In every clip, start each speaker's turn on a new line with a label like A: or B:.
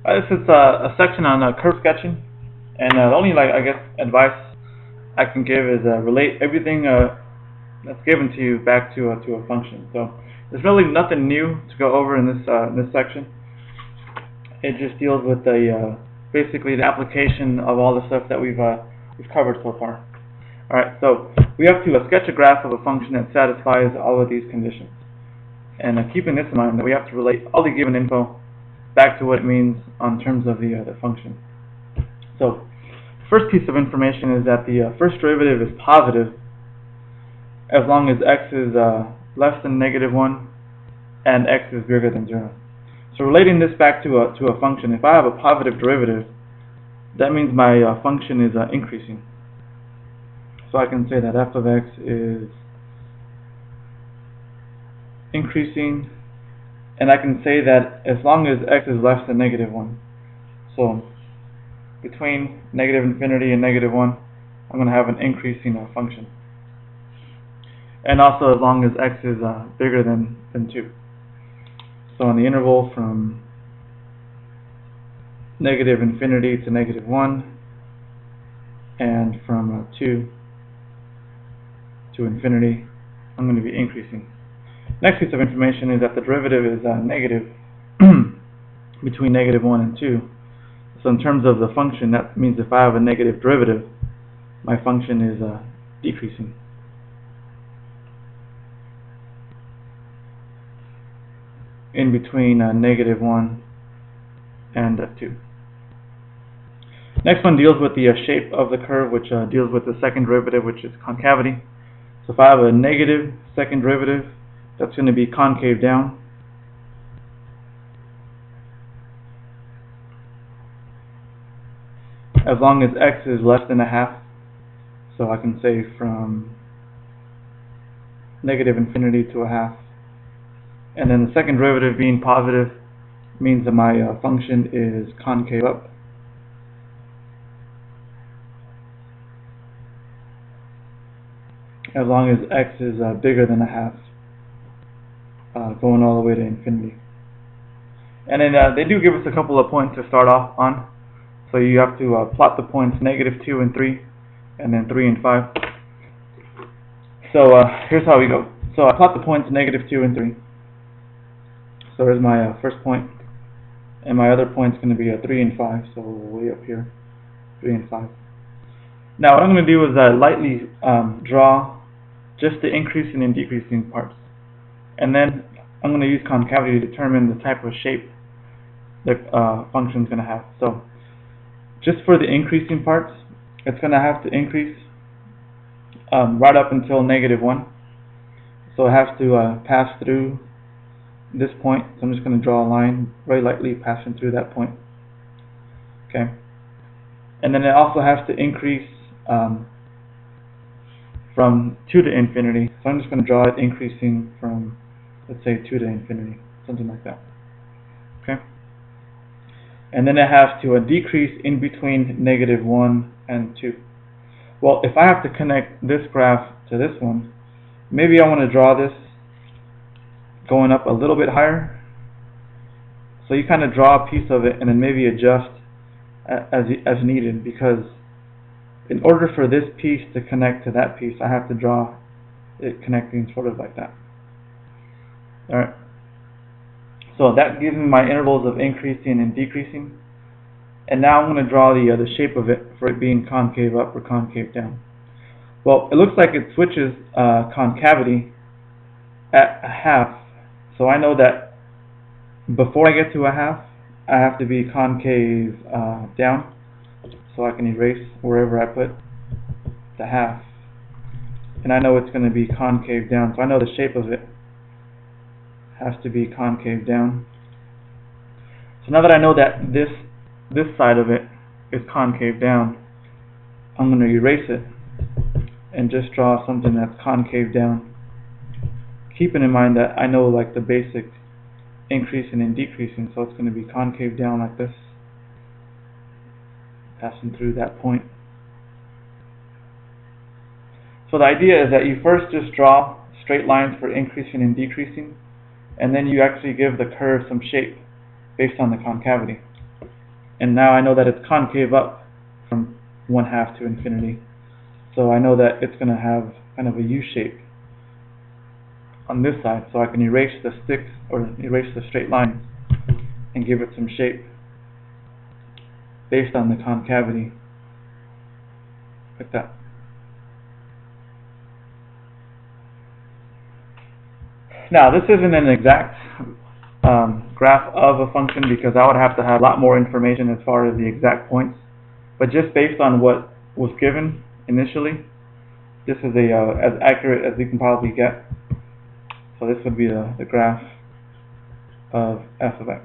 A: This is a section on curve sketching, and the only I guess advice I can give is relate everything that's given to you back to a function. So there's really nothing new to go over in this section. It just deals with the basically the application of all the stuff that we've covered so far. All right, so we have to sketch a graph of a function that satisfies all of these conditions. And keeping this in mind, that we have to relate all the given info back to what it means on terms of the function. So, first piece of information is that the first derivative is positive as long as x is less than -1 and x is bigger than 0. So relating this back to a function, if I have a positive derivative, that means my function is increasing. So I can say that f of x is increasing, and I can say that as long as x is less than -1. So between -infinity and -1, I'm going to have an increasing function. And also as long as x is bigger than 2. So in the interval from -infinity to -1, and from 2 to infinity, I'm going to be increasing. Next piece of information is that the derivative is negative between -1 and 2. So in terms of the function, that means if I have a negative derivative, my function is decreasing. In between -1 and 2. Next one deals with the shape of the curve, which deals with the second derivative, which is concavity. So if I have a negative second derivative, that's going to be concave down. As long as x is less than 1/2. So I can say from -infinity to 1/2. And then the second derivative being positive means that my function is concave up. As long as x is bigger than 1/2, going all the way to infinity. And then they do give us a couple of points to start off on. So you have to plot the points -2 and 3, and then 3 and 5. So here's how we go. So I plot the points -2 and 3. So there's my first point, and my other point's going to be 3 and 5, so way up here, 3 and 5. Now what I'm going to do is lightly draw just the increasing and decreasing parts, and then I'm going to use concavity to determine the type of shape the function is going to have. So just for the increasing parts, it's going to have to increase right up until -1. So it has to pass through this point. So I'm just going to draw a line very lightly passing through that point. Okay. And then it also has to increase from 2 to infinity. So I'm just going to draw it increasing from, let's say, 2 to infinity, something like that. Okay. And then it has to decrease in between -1 and 2. Well, if I have to connect this graph to this one, maybe I want to draw this going up a little bit higher. So you kind of draw a piece of it and then maybe adjust as needed, because in order for this piece to connect to that piece, I have to draw it connecting sort of like that. Alright. So that gives me my intervals of increasing and decreasing. And now I'm going to draw the shape of it for it being concave up or concave down. Well, it looks like it switches concavity at 1/2. So I know that before I get to 1/2, I have to be concave down. So I can erase wherever I put the 1/2. And I know it's going to be concave down. So I know the shape of it has to be concave down. So now that I know that this side of it is concave down, I'm going to erase it and just draw something that's concave down. Keeping in mind that I know like the basic increasing and decreasing, so it's going to be concave down like this, passing through that point. So the idea is that you first just draw straight lines for increasing and decreasing, and then you actually give the curve some shape based on the concavity. and now I know that it's concave up from 1/2 to infinity. So I know that it's going to have kind of a U shape on this side, so I can erase the sticks or erase the straight lines and give it some shape based on the concavity, like that. Now this isn't an exact graph of a function, because I would have to have a lot more information as far as the exact points, but just based on what was given initially, this is as accurate as we can probably get. So this would be the graph of f of x.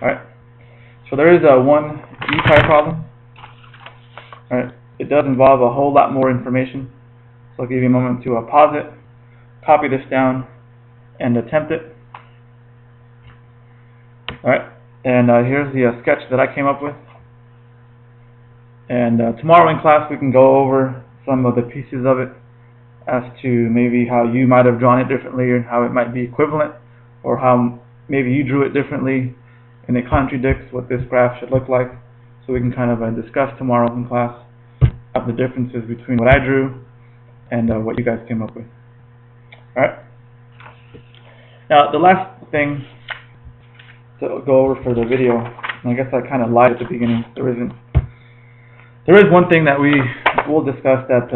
A: Alright, so there is one e-type problem. Alright, it does involve a whole lot more information, so I'll give you a moment to pause it, copy this down, and attempt it. Alright, and here's the sketch that I came up with. And tomorrow in class we can go over some of the pieces of it, as to maybe how you might have drawn it differently, or how it might be equivalent, or how maybe you drew it differently and it contradicts what this graph should look like. So we can kind of discuss tomorrow in class of the differences between what I drew and what you guys came up with. Alright. Now the last thing to go over for the video, and I guess I kind of lied at the beginning, there is one thing that we will discuss that's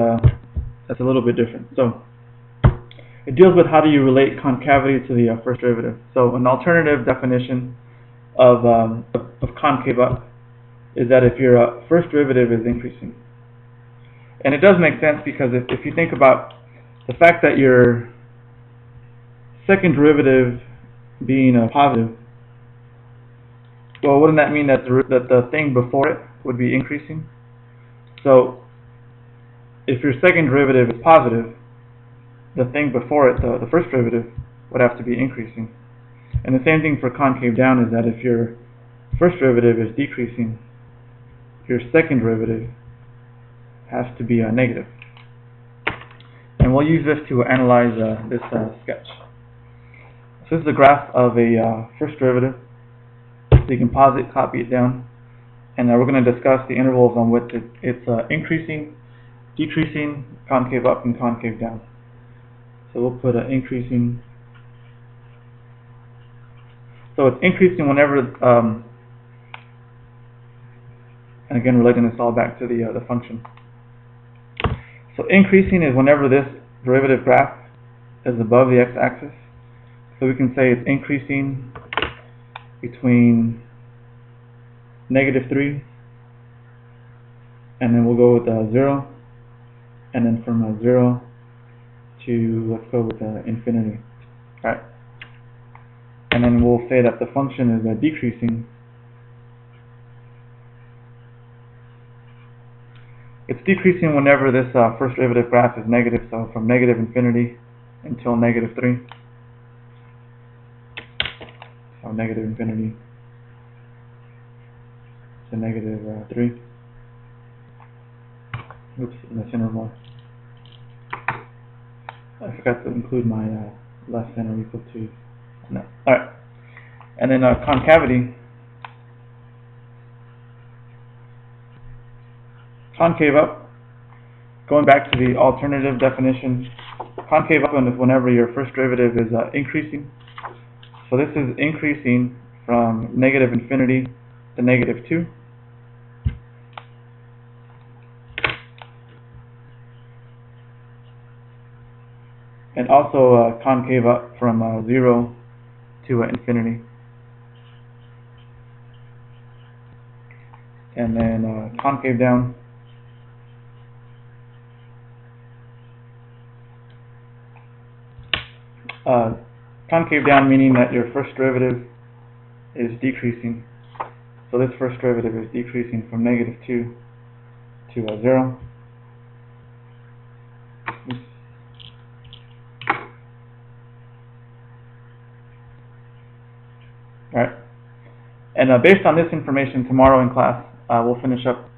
A: a little bit different. So it deals with how do you relate concavity to the first derivative. So an alternative definition of concave up is that if your first derivative is increasing. And it does make sense, because if you think about the fact that your second derivative being a positive, well, wouldn't that mean that the thing before it would be increasing? So if your second derivative is positive, the thing before it, the first derivative, would have to be increasing. And the same thing for concave down is that if your first derivative is decreasing, your second derivative has to be negative. And we'll use this to analyze this sketch. So this is the graph of a first derivative. So you can pause it, copy it down, and we're going to discuss the intervals on which it's increasing, decreasing, concave up, and concave down. So we'll put increasing. So it's increasing whenever, and again relating this all back to the function. So increasing is whenever this derivative graph is above the x-axis. So we can say it's increasing between -3, and then we'll go with 0, and then from 0 to, let's go with infinity. All right. And then we'll say that the function is decreasing. It's decreasing whenever this first derivative graph is negative, so from -infinity until -3. So -infinity to -3. Oops, that's interval. I forgot to include my less than or equal to. No. Alright. And then concavity. Concave up, going back to the alternative definition, concave up is whenever your first derivative is increasing. So this is increasing from -infinity to -2. And also concave up from 0 to infinity. And then concave down. Concave down meaning that your first derivative is decreasing. So this first derivative is decreasing from -2 to 0. Alright. And based on this information, tomorrow in class, we'll finish up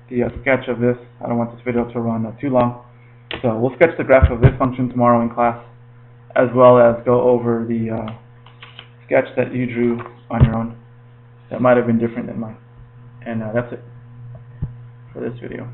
A: the sketch of this. I don't want this video to run too long. So we'll sketch the graph of this function tomorrow in class, as well as go over the sketch that you drew on your own. So that might have been different than mine. And that's it for this video.